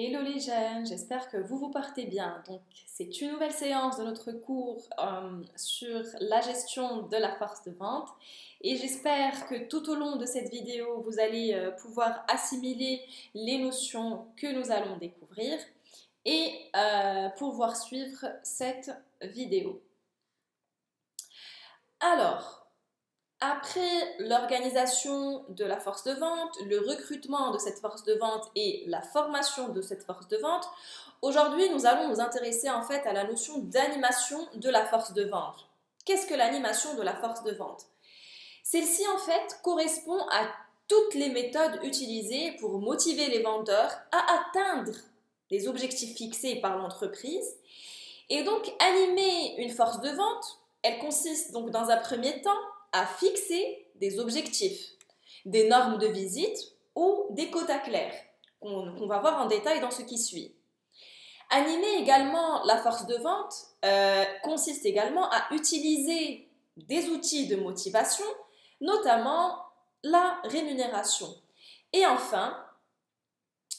Hello les jeunes, j'espère que vous partez bien. Donc, c'est une nouvelle séance de notre cours sur la gestion de la force de vente et j'espère que tout au long de cette vidéo, vous allez pouvoir assimiler les notions que nous allons découvrir et pouvoir suivre cette vidéo. Alors, après l'organisation de la force de vente, le recrutement de cette force de vente et la formation de cette force de vente, aujourd'hui nous allons nous intéresser en fait à la notion d'animation de la force de vente. Qu'est-ce que l'animation de la force de vente? Celle-ci en fait correspond à toutes les méthodes utilisées pour motiver les vendeurs à atteindre les objectifs fixés par l'entreprise. Et donc animer une force de vente, elle consiste donc dans un premier temps à fixer des objectifs, des normes de visite ou des quotas clairs, qu'on va voir en détail dans ce qui suit. Animer également la force de vente consiste également à utiliser des outils de motivation, notamment la rémunération. Et enfin,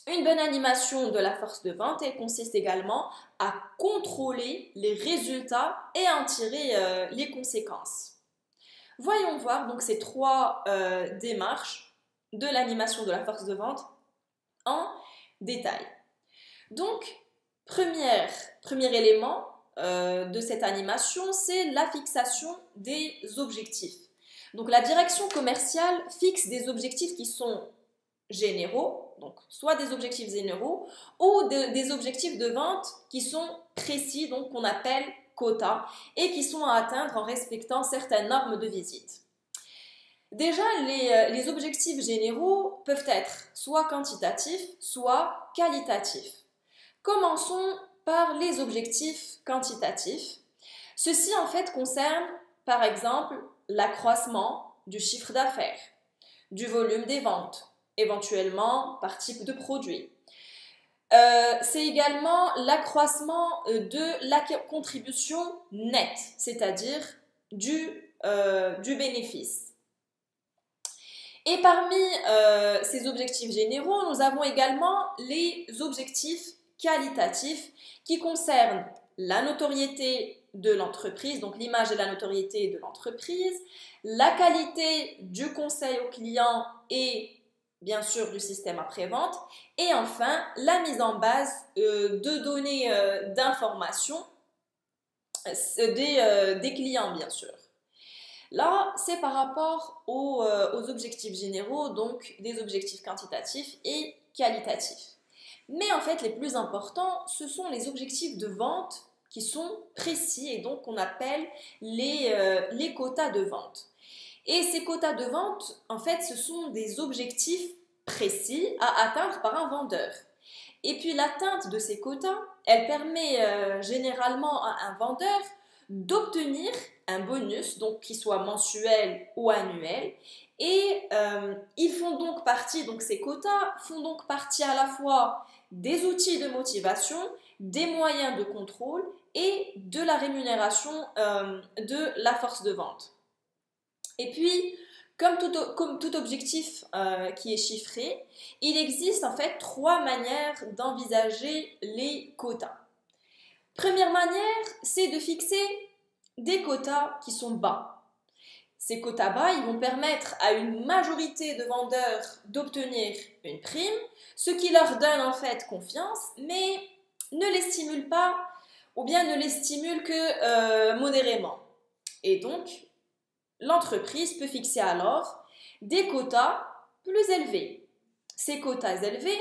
une bonne animation de la force de vente, elle consiste également à contrôler les résultats et à en tirer les conséquences. Voyons voir donc ces trois démarches de l'animation de la force de vente en détail. Donc, premier élément de cette animation, c'est la fixation des objectifs. Donc, la direction commerciale fixe des objectifs qui sont généraux, donc soit des objectifs généraux ou des objectifs de vente qui sont précis, donc qu'on appelle quotas, et qui sont à atteindre en respectant certaines normes de visite. Déjà, les objectifs généraux peuvent être soit quantitatifs, soit qualitatifs. Commençons par les objectifs quantitatifs. Ceux-ci, en fait, concernent, par exemple, l'accroissement du chiffre d'affaires, du volume des ventes, éventuellement par type de produit. C'est également l'accroissement de la contribution nette, c'est-à-dire du bénéfice. Et parmi ces objectifs généraux, nous avons également les objectifs qualitatifs qui concernent la notoriété de l'entreprise, donc l'image et la notoriété de l'entreprise, la qualité du conseil au client et bien sûr du système après-vente, et enfin la mise en base de données d'information des clients bien sûr. Là, c'est par rapport aux objectifs généraux, donc des objectifs quantitatifs et qualitatifs. Mais en fait, les plus importants, ce sont les objectifs de vente qui sont précis et donc qu'on appelle les quotas de vente. Et ces quotas de vente, en fait, ce sont des objectifs précis à atteindre par un vendeur. Et puis l'atteinte de ces quotas, elle permet généralement à un vendeur d'obtenir un bonus, donc qui soit mensuel ou annuel. Et ils font donc partie, donc ces quotas font donc partie à la fois des outils de motivation, des moyens de contrôle et de la rémunération de la force de vente. Et puis, comme tout objectif qui est chiffré, il existe en fait trois manières d'envisager les quotas. Première manière, c'est de fixer des quotas qui sont bas. Ces quotas bas, ils vont permettre à une majorité de vendeurs d'obtenir une prime, ce qui leur donne en fait confiance, mais ne les stimule pas ou bien ne les stimule que modérément. Et donc, l'entreprise peut fixer alors des quotas plus élevés. Ces quotas élevés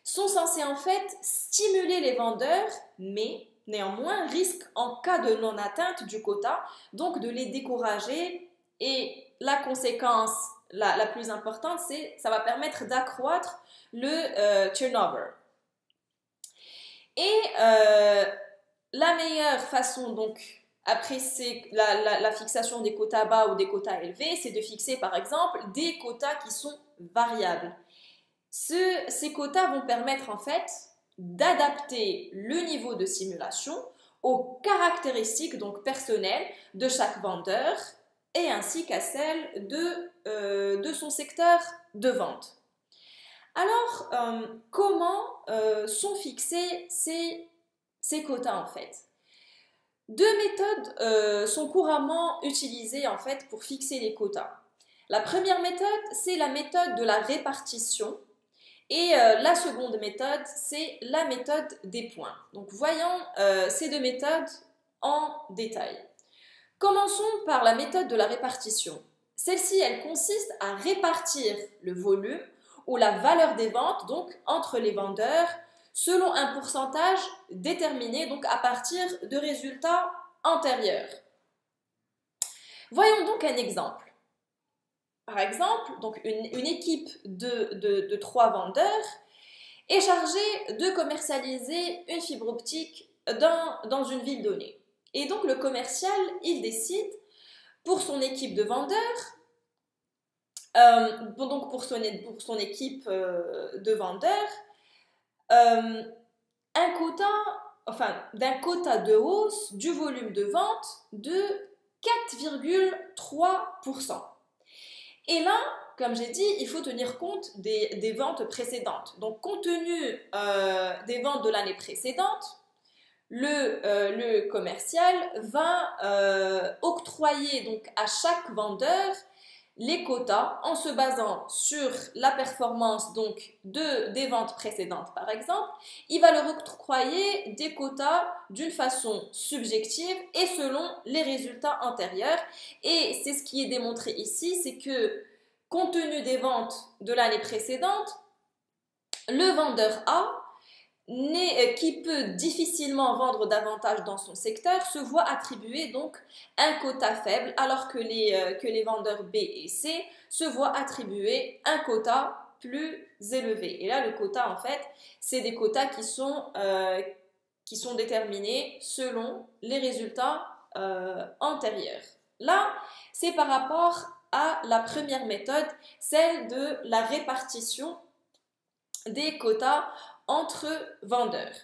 sont censés en fait stimuler les vendeurs, mais néanmoins risquent en cas de non-atteinte du quota, donc de les décourager. Et la conséquence la plus importante, c'est ça va permettre d'accroître le turnover. Et la meilleure façon donc après la fixation des quotas bas ou des quotas élevés, c'est de fixer par exemple des quotas qui sont variables. Ces quotas vont permettre en fait d'adapter le niveau de simulation aux caractéristiques donc personnelles de chaque vendeur et ainsi qu'à celles de son secteur de vente. Alors, comment sont fixés ces quotas en fait? Deux méthodes sont couramment utilisées en fait pour fixer les quotas. La première méthode, c'est la méthode de la répartition et la seconde méthode, c'est la méthode des points. Donc voyons ces deux méthodes en détail. Commençons par la méthode de la répartition. Celle-ci, elle consiste à répartir le volume ou la valeur des ventes donc entre les vendeurs selon un pourcentage déterminé donc à partir de résultats antérieurs. Voyons donc un exemple. Par exemple, donc une équipe de 3 vendeurs est chargée de commercialiser une fibre optique dans une ville donnée. Et donc le commercial, il décide pour son équipe de vendeurs, donc pour son équipe de vendeurs, d'un quota de hausse du volume de vente de 4,3%. Et là, comme j'ai dit, il faut tenir compte des ventes précédentes. Donc, compte tenu des ventes de l'année précédente, le commercial va octroyer donc à chaque vendeur les quotas en se basant sur la performance donc des ventes précédentes par exemple. Il va leur octroyer des quotas d'une façon subjective et selon les résultats antérieurs. Et c'est ce qui est démontré ici, c'est que compte tenu des ventes de l'année précédente, le vendeur A qui peut difficilement vendre davantage dans son secteur, se voit attribuer donc un quota faible, alors que les vendeurs B et C se voient attribuer un quota plus élevé. Et là, le quota, en fait, c'est des quotas qui sont déterminés selon les résultats antérieurs. Là, c'est par rapport à la première méthode, celle de la répartition des quotas entre vendeurs.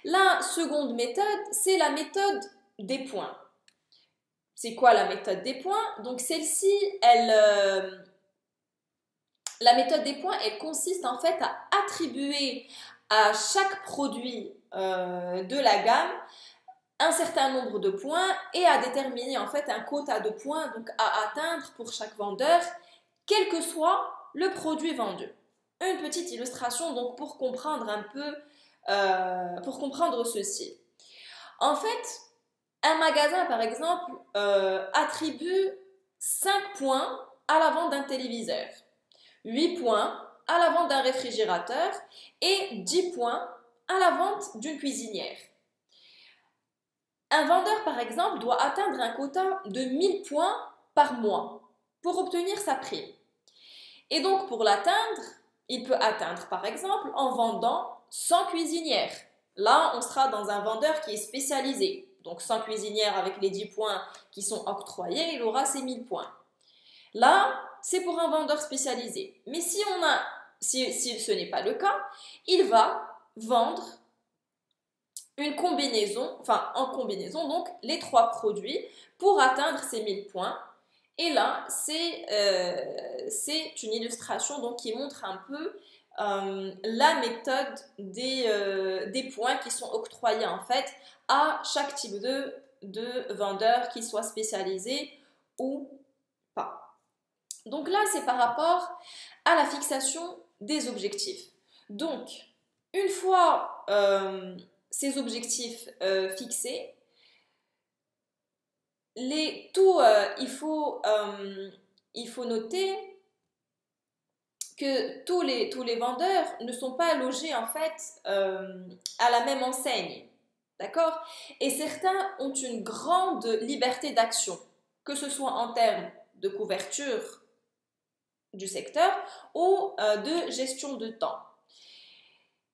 La seconde méthode, c'est la méthode des points. C'est quoi la méthode des points? Donc celle-ci, la méthode des points, elle consiste en fait à attribuer à chaque produit de la gamme un certain nombre de points et à déterminer en fait un quota de points donc à atteindre pour chaque vendeur, quel que soit le produit vendu. Une petite illustration donc pour comprendre un peu, pour comprendre ceci. En fait, un magasin par exemple attribue 5 points à la vente d'un téléviseur, 8 points à la vente d'un réfrigérateur et 10 points à la vente d'une cuisinière. Un vendeur par exemple doit atteindre un quota de 1000 points par mois pour obtenir sa prime. Et donc pour l'atteindre, il peut atteindre par exemple en vendant 100 cuisinières. Là, on sera dans un vendeur qui est spécialisé. Donc 100 cuisinières avec les 10 points qui sont octroyés, il aura ses 1000 points. Là, c'est pour un vendeur spécialisé. Mais si ce n'est pas le cas, il va vendre une combinaison, en combinaison, donc les 3 produits pour atteindre ces 1000 points. Et là, c'est une illustration donc, qui montre un peu la méthode des points qui sont octroyés en fait à chaque type de vendeur, qu'il soit spécialisé ou pas. Donc là, c'est par rapport à la fixation des objectifs. Donc, une fois ces objectifs fixés, il faut noter que tous les vendeurs ne sont pas logés en fait à la même enseigne, d'accord? Et certains ont une grande liberté d'action, que ce soit en termes de couverture du secteur ou de gestion de temps.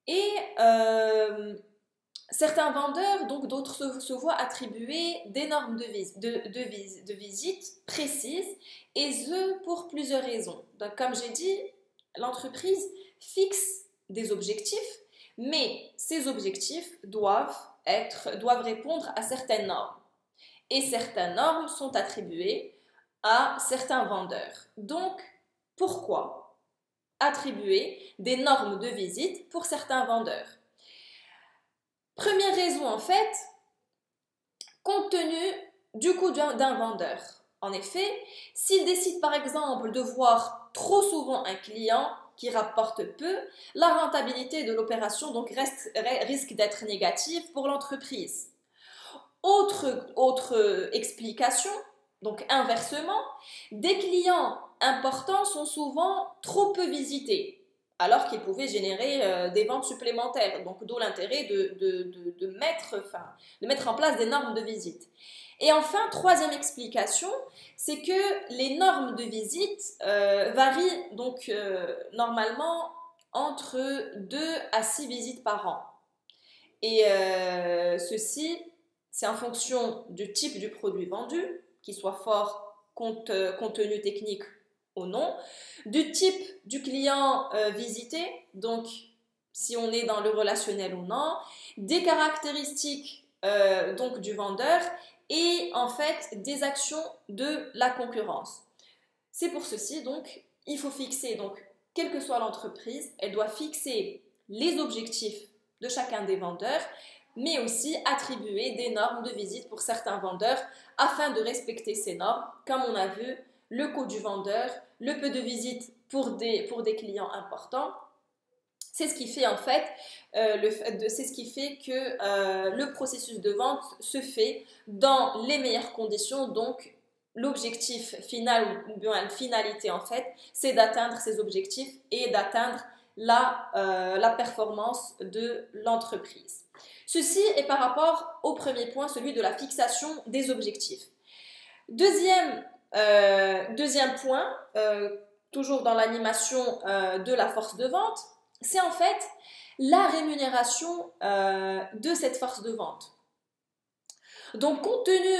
Et certains vendeurs, donc d'autres se voient attribuer des normes de visite précises, et ce pour plusieurs raisons. Donc, comme j'ai dit, l'entreprise fixe des objectifs, mais ces objectifs doivent répondre à certaines normes. Et certaines normes sont attribuées à certains vendeurs. Donc, pourquoi? attribuer des normes de visite pour certains vendeurs. Première raison en fait, compte tenu du coût d'un vendeur. En effet, s'il décide par exemple de voir trop souvent un client qui rapporte peu, la rentabilité de l'opération donc risque d'être négative pour l'entreprise. Autre explication, donc inversement, des clients importants sont souvent trop peu visités, alors qu'ils pouvaient générer des ventes supplémentaires. Donc d'où l'intérêt de mettre en place des normes de visite. Et enfin, troisième explication, c'est que les normes de visite varient donc normalement entre 2 à 6 visites par an. Et ceci, c'est en fonction du type du produit vendu, qu'il soit fort contenu technique ou non, du type du client visité, donc si on est dans le relationnel ou non, des caractéristiques donc du vendeur et en fait des actions de la concurrence. C'est pour ceci donc il faut fixer, donc quelle que soit l'entreprise, elle doit fixer les objectifs de chacun des vendeurs, mais aussi attribuer des normes de visite pour certains vendeurs afin de respecter ces normes, comme on a vu, le coût du vendeur, le peu de visites pour des clients importants. C'est ce qui fait en fait, c'est ce qui fait que le processus de vente se fait dans les meilleures conditions. Donc l'objectif final ou bien la finalité en fait, c'est d'atteindre ces objectifs et d'atteindre la performance de l'entreprise. Ceci est par rapport au premier point, celui de la fixation des objectifs. Deuxième point, toujours dans l'animation de la force de vente, c'est en fait la rémunération de cette force de vente. Donc, compte tenu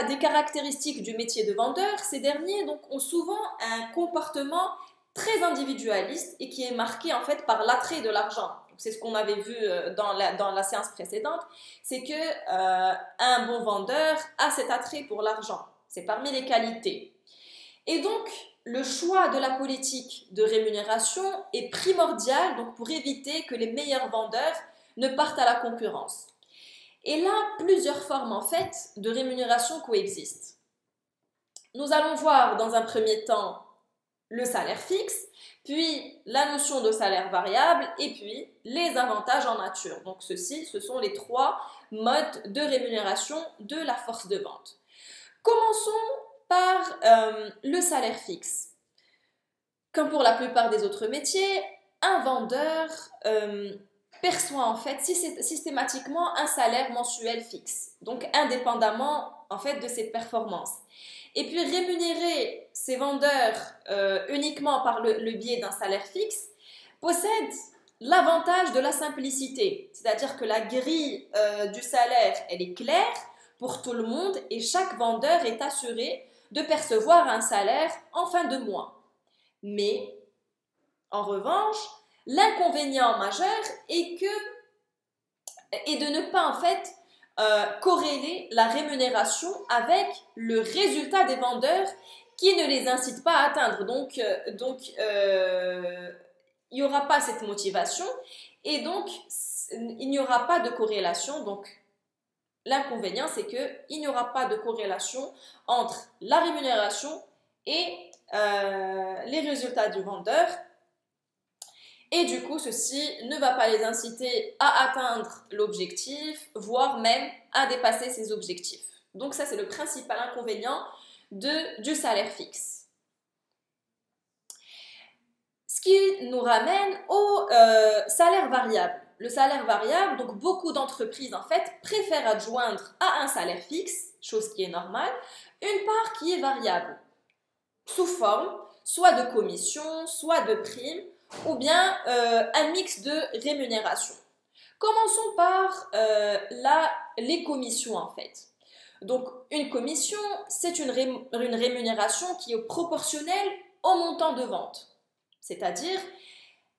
des caractéristiques du métier de vendeur, ces derniers donc, ont souvent un comportement très individualiste et qui est marqué en fait par l'attrait de l'argent. C'est ce qu'on avait vu dans la séance précédente, c'est que un bon vendeur a cet attrait pour l'argent. C'est parmi les qualités. Et donc, le choix de la politique de rémunération est primordial donc pour éviter que les meilleurs vendeurs ne partent à la concurrence. Et là, plusieurs formes en fait de rémunération coexistent. Nous allons voir dans un premier temps le salaire fixe, puis la notion de salaire variable et puis les avantages en nature. Donc ceci, ce sont les 3 modes de rémunération de la force de vente. Commençons par le salaire fixe. Comme pour la plupart des autres métiers, un vendeur perçoit en fait systématiquement un salaire mensuel fixe, donc indépendamment en fait de ses performances. Et puis rémunérer ces vendeurs uniquement par le biais d'un salaire fixe possède l'avantage de la simplicité, c'est-à-dire que la grille du salaire, elle est claire pour tout le monde et chaque vendeur est assuré de percevoir un salaire en fin de mois. Mais, en revanche, l'inconvénient majeur est de ne pas en fait corréler la rémunération avec le résultat des vendeurs qui ne les incite pas à atteindre. Donc il n'y aura pas cette motivation et donc il n'y aura pas de corrélation. Donc l'inconvénient, c'est qu'il n'y aura pas de corrélation entre la rémunération et les résultats du vendeur. Et du coup, ceci ne va pas les inciter à atteindre l'objectif, voire même à dépasser ses objectifs. Donc ça, c'est le principal inconvénient du salaire fixe. Ce qui nous ramène au salaire variable. Le salaire variable, donc beaucoup d'entreprises en fait préfèrent adjoindre à un salaire fixe, chose qui est normale, une part qui est variable, sous forme soit de commission, soit de prime, ou bien un mix de rémunération. Commençons par les commissions en fait. Donc une commission, c'est une rémunération qui est proportionnelle au montant de vente. C'est-à-dire,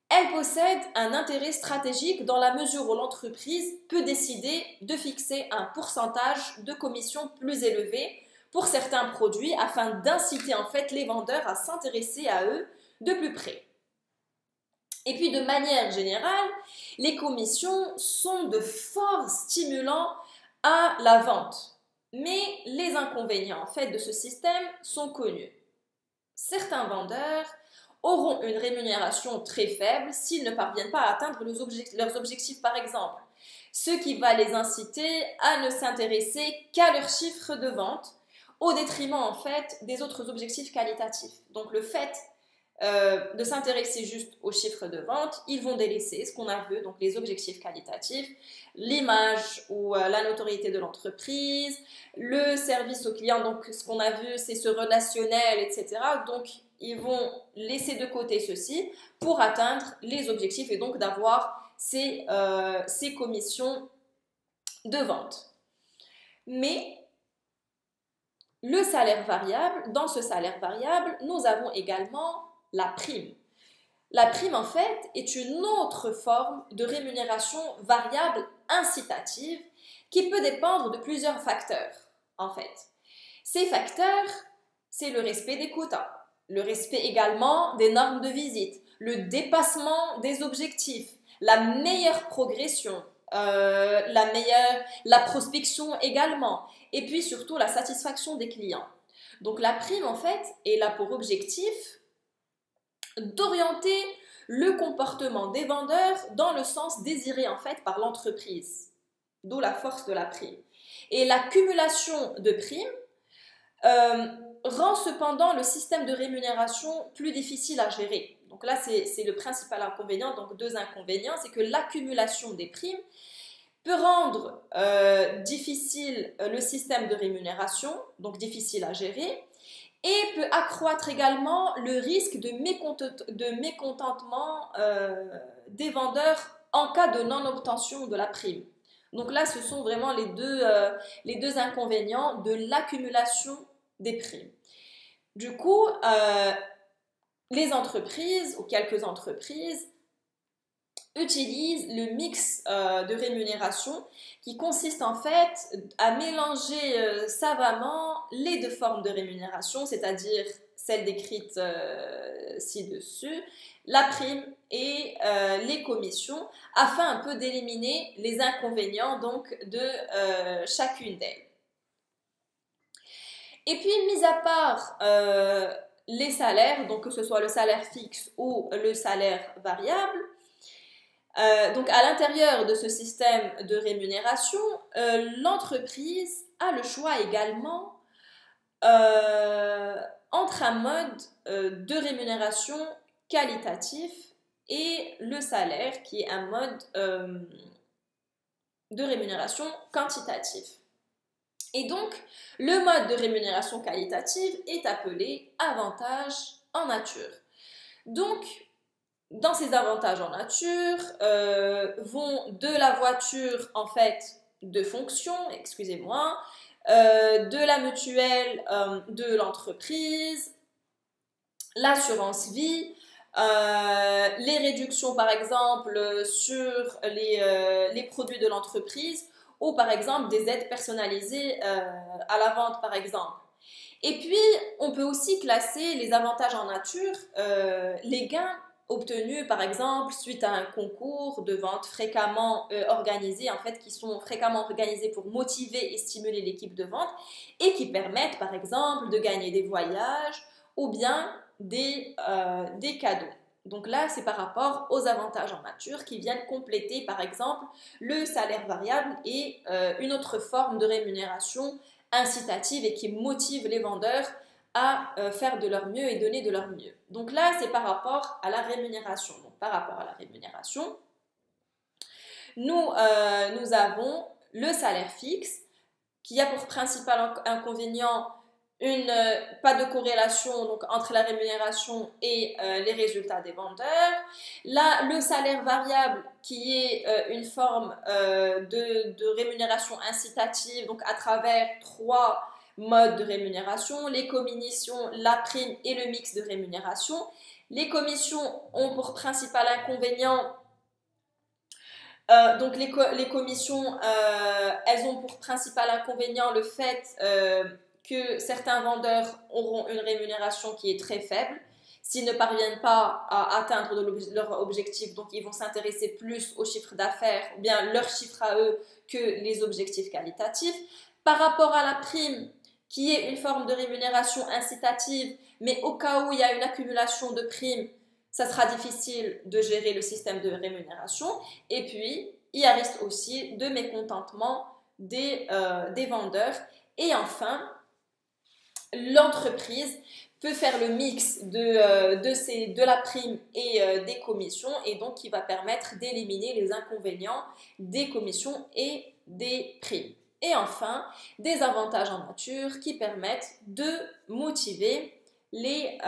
elle possède un intérêt stratégique dans la mesure où l'entreprise peut décider de fixer un pourcentage de commission plus élevé pour certains produits afin d'inciter en fait les vendeurs à s'intéresser à eux de plus près. Et puis de manière générale, les commissions sont de forts stimulants à la vente. Mais les inconvénients en fait de ce système sont connus. Certains vendeurs auront une rémunération très faible s'ils ne parviennent pas à atteindre leurs objectifs par exemple, ce qui va les inciter à ne s'intéresser qu'à leur chiffre de vente au détriment en fait des autres objectifs qualitatifs. Donc le fait de s'intéresser juste aux chiffres de vente, ils vont délaisser ce qu'on a vu, donc les objectifs qualitatifs, l'image ou la notoriété de l'entreprise, le service au client, donc ce qu'on a vu c'est ce relationnel, etc. Donc ils vont laisser de côté ceci pour atteindre les objectifs et donc d'avoir ces commissions de vente. Mais le salaire variable, dans ce salaire variable, nous avons également la prime. La prime, en fait, est une autre forme de rémunération variable incitative qui peut dépendre de plusieurs facteurs, en fait. Ces facteurs, c'est le respect des quotas, le respect également des normes de visite, le dépassement des objectifs, la meilleure progression, la prospection également, et puis surtout la satisfaction des clients. Donc la prime, en fait, est là pour objectif d'orienter le comportement des vendeurs dans le sens désiré en fait par l'entreprise, d'où la force de la prime. Et l'accumulation de primes rend cependant le système de rémunération plus difficile à gérer. Donc là, c'est le principal inconvénient, donc deux inconvénients, c'est que l'accumulation des primes peut rendre difficile le système de rémunération, donc difficile à gérer, et peut accroître également le risque de mécontentement des vendeurs en cas de non-obtention de la prime. Donc là, ce sont vraiment les deux inconvénients de l'accumulation des primes. Du coup, les entreprises, ou quelques entreprises, utilisent le mix de rémunération qui consiste en fait à mélanger savamment les deux formes de rémunération, c'est-à-dire celle décrite ci-dessus, la prime et les commissions, afin un peu d'éliminer les inconvénients donc de chacune d'elles. Et puis, mis à part les salaires, donc que ce soit le salaire fixe ou le salaire variable, donc à l'intérieur de ce système de rémunération, l'entreprise a le choix également entre un mode de rémunération qualitatif et le salaire qui est un mode de rémunération quantitatif. Et donc, le mode de rémunération qualitative est appelé avantage en nature. Donc, dans ces avantages en nature vont de la voiture en fait de fonction, excusez-moi, de la mutuelle de l'entreprise, l'assurance vie, les réductions par exemple sur les produits de l'entreprise ou par exemple des aides personnalisées à la vente par exemple. Et puis on peut aussi classer les avantages en nature, les gains obtenus par exemple suite à un concours de vente fréquemment organisés, en fait qui sont fréquemment organisés pour motiver et stimuler l'équipe de vente et qui permettent par exemple de gagner des voyages ou bien des cadeaux. Donc là, c'est par rapport aux avantages en nature qui viennent compléter par exemple le salaire variable et une autre forme de rémunération incitative et qui motive les vendeurs à faire de leur mieux et donner de leur mieux. Donc là, c'est par rapport à la rémunération. Donc par rapport à la rémunération, nous avons le salaire fixe qui a pour principal inconvénient pas de corrélation donc, entre la rémunération et les résultats des vendeurs. Là, le salaire variable qui est une forme de rémunération incitative donc à travers trois modes de rémunération, les commissions, la prime et le mix de rémunération. Les commissions ont pour principal inconvénient donc les commissions, elles ont pour principal inconvénient le fait que certains vendeurs auront une rémunération qui est très faible, s'ils ne parviennent pas à atteindre leur objectif, donc ils vont s'intéresser plus au chiffre d'affaires, ou bien leur chiffre à eux, que les objectifs qualitatifs. Par rapport à la prime, qui est une forme de rémunération incitative, mais au cas où il y a une accumulation de primes, ça sera difficile de gérer le système de rémunération. Et puis, il y a risque aussi de mécontentement des vendeurs. Et enfin, l'entreprise peut faire le mix de la prime et des commissions, et donc qui va permettre d'éliminer les inconvénients des commissions et des primes. Et enfin, des avantages en nature qui permettent de motiver les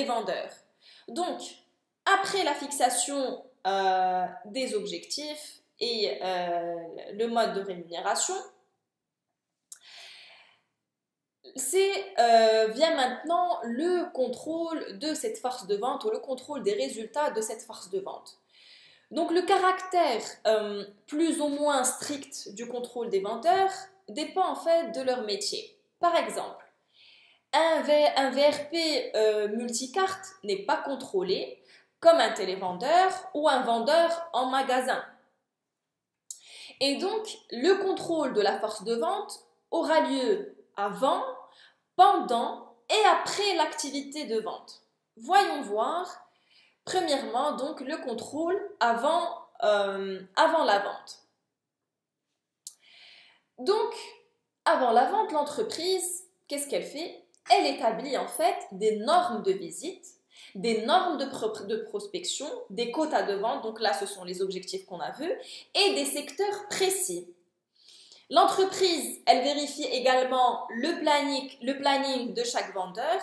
vendeurs. Donc, après la fixation des objectifs et le mode de rémunération, vient maintenant le contrôle de cette force de vente ou le contrôle des résultats de cette force de vente. Donc le caractère plus ou moins strict du contrôle des vendeurs dépend en fait de leur métier. Par exemple, un VRP multicarte n'est pas contrôlé comme un télévendeur ou un vendeur en magasin. Et donc, le contrôle de la force de vente aura lieu avant, pendant et après l'activité de vente. Voyons voir, premièrement, donc le contrôle avant la vente. Donc, avant la vente, l'entreprise, qu'est-ce qu'elle fait? Elle établit en fait des normes de visite, des normes de prospection, des quotas de vente, donc là ce sont les objectifs qu'on a vus, et des secteurs précis. L'entreprise, elle vérifie également le planning de chaque vendeur,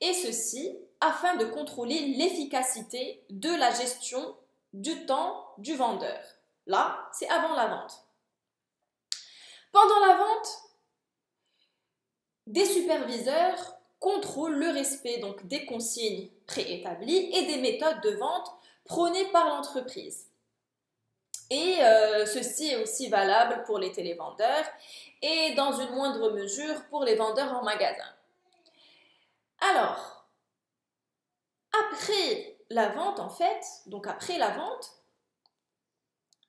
et ceci afin de contrôler l'efficacité de la gestion du temps du vendeur. Là, c'est avant la vente. Pendant la vente, des superviseurs contrôlent le respect donc des consignes préétablies et des méthodes de vente prônées par l'entreprise. Et ceci est aussi valable pour les télévendeurs et dans une moindre mesure pour les vendeurs en magasin. Alors, après la vente en fait, donc après la vente,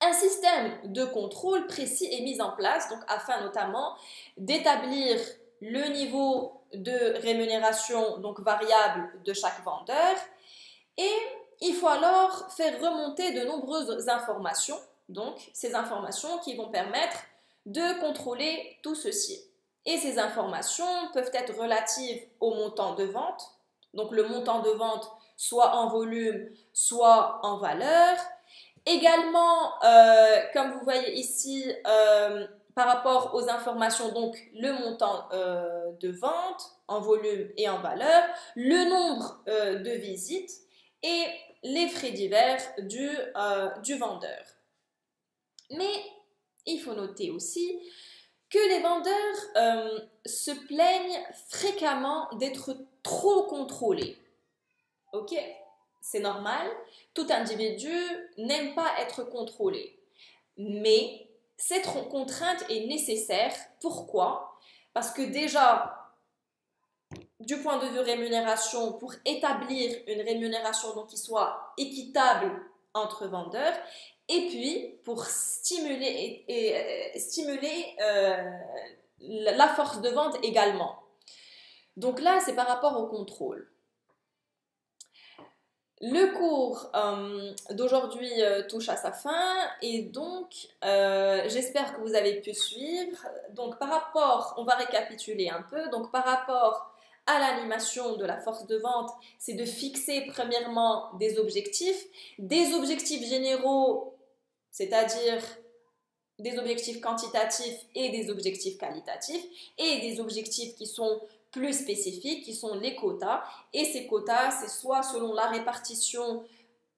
un système de contrôle précis est mis en place, donc afin notamment d'établir le niveau de rémunération donc variable de chaque vendeur, et il faut alors faire remonter de nombreuses informations, donc ces informations qui vont permettre de contrôler tout ceci. Et ces informations peuvent être relatives au montant de vente, donc le montant de vente soit en volume, soit en valeur. Également, comme vous voyez ici, par rapport aux informations, donc le montant de vente en volume et en valeur, le nombre de visites et les frais divers du vendeur. Mais il faut noter aussi que les vendeurs se plaignent fréquemment d'être trop contrôlés. Ok ? C'est normal, tout individu n'aime pas être contrôlé. Mais cette contrainte est nécessaire. Pourquoi? Parce que déjà, du point de vue rémunération, pour établir une rémunération donc, qui soit équitable entre vendeurs, et puis pour stimuler la force de vente également. Donc là, c'est par rapport au contrôle. Le cours d'aujourd'hui touche à sa fin et donc j'espère que vous avez pu suivre. Donc par rapport, on va récapituler un peu, donc par rapport à l'animation de la force de vente, c'est de fixer premièrement des objectifs généraux, c'est-à-dire des objectifs quantitatifs et des objectifs qualitatifs, et des objectifs qui sont plus spécifiques, qui sont les quotas. Et ces quotas, c'est soit selon la répartition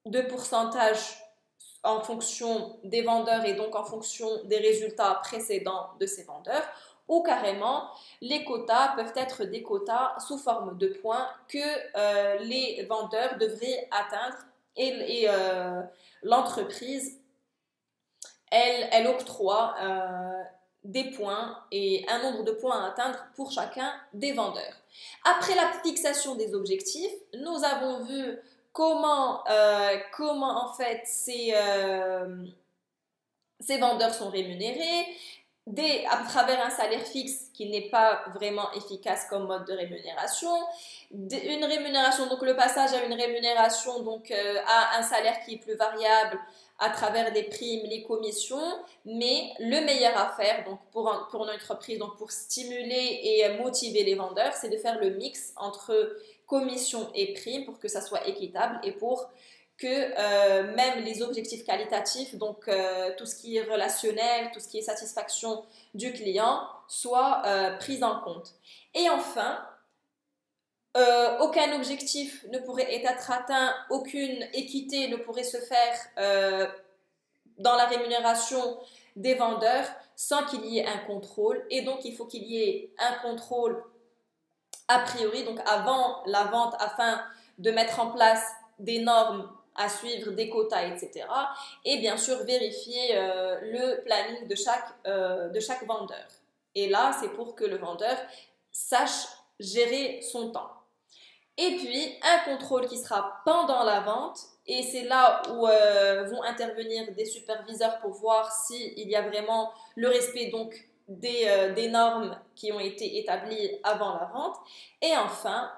de pourcentage en fonction des vendeurs et donc en fonction des résultats précédents de ces vendeurs, ou carrément, les quotas peuvent être des quotas sous forme de points que les vendeurs devraient atteindre et l'entreprise, elle octroie des points et un nombre de points à atteindre pour chacun des vendeurs. Après la fixation des objectifs, nous avons vu comment en fait ces vendeurs sont rémunérés, à travers un salaire fixe qui n'est pas vraiment efficace comme mode de rémunération, une rémunération, donc le passage à une rémunération, donc à un salaire qui est plus variable à travers des primes, les commissions, mais le meilleur à faire donc pour une entreprise, donc pour stimuler et motiver les vendeurs, c'est de faire le mix entre commission et primes pour que ça soit équitable et pour que même les objectifs qualitatifs, donc tout ce qui est relationnel, tout ce qui est satisfaction du client, soient pris en compte. Et enfin, aucun objectif ne pourrait être atteint, aucune équité ne pourrait se faire dans la rémunération des vendeurs sans qu'il y ait un contrôle. Et donc, il faut qu'il y ait un contrôle a priori, donc avant la vente, afin de mettre en place des normes à suivre, des quotas, etc. Et bien sûr, vérifier le planning de chaque vendeur. Et là, c'est pour que le vendeur sache gérer son temps. Et puis, un contrôle qui sera pendant la vente. Et c'est là où vont intervenir des superviseurs pour voir s'il y a vraiment le respect donc, des normes qui ont été établies avant la vente. Et enfin,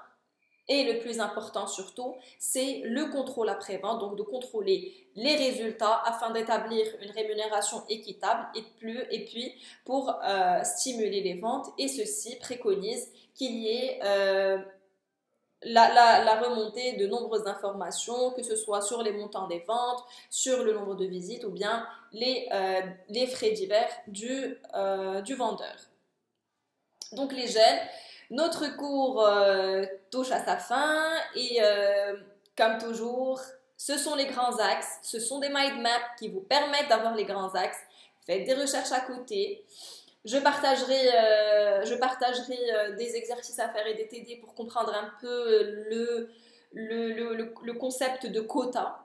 et le plus important surtout, c'est le contrôle après-vente, donc de contrôler les résultats afin d'établir une rémunération équitable et puis pour stimuler les ventes. Et ceci préconise qu'il y ait la remontée de nombreuses informations, que ce soit sur les montants des ventes, sur le nombre de visites ou bien les frais divers du vendeur. Donc les jeunes, notre cours touche à sa fin et comme toujours, ce sont les grands axes, ce sont des mind maps qui vous permettent d'avoir les grands axes. Faites des recherches à côté. Je partagerai des exercices à faire et des TD pour comprendre un peu le concept de quota.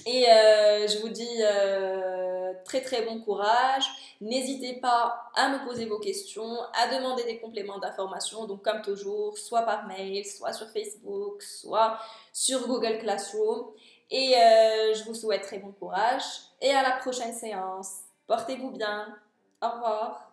Et je vous dis très très bon courage. N'hésitez pas à me poser vos questions, à demander des compléments d'information. Donc comme toujours, soit par mail, soit sur Facebook, soit sur Google Classroom. Et je vous souhaite très bon courage et à la prochaine séance. Portez-vous bien. Au revoir.